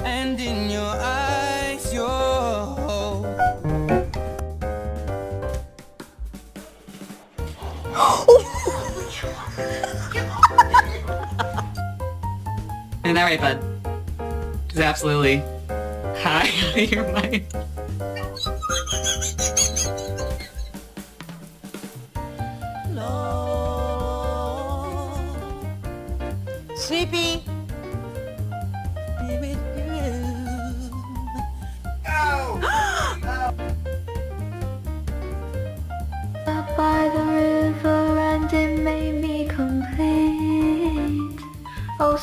and in your eyes, you're hope. Isn't that right, bud? It's absolutely high out of your mind. Sleepy. Up by the river and it made me complete. Oh,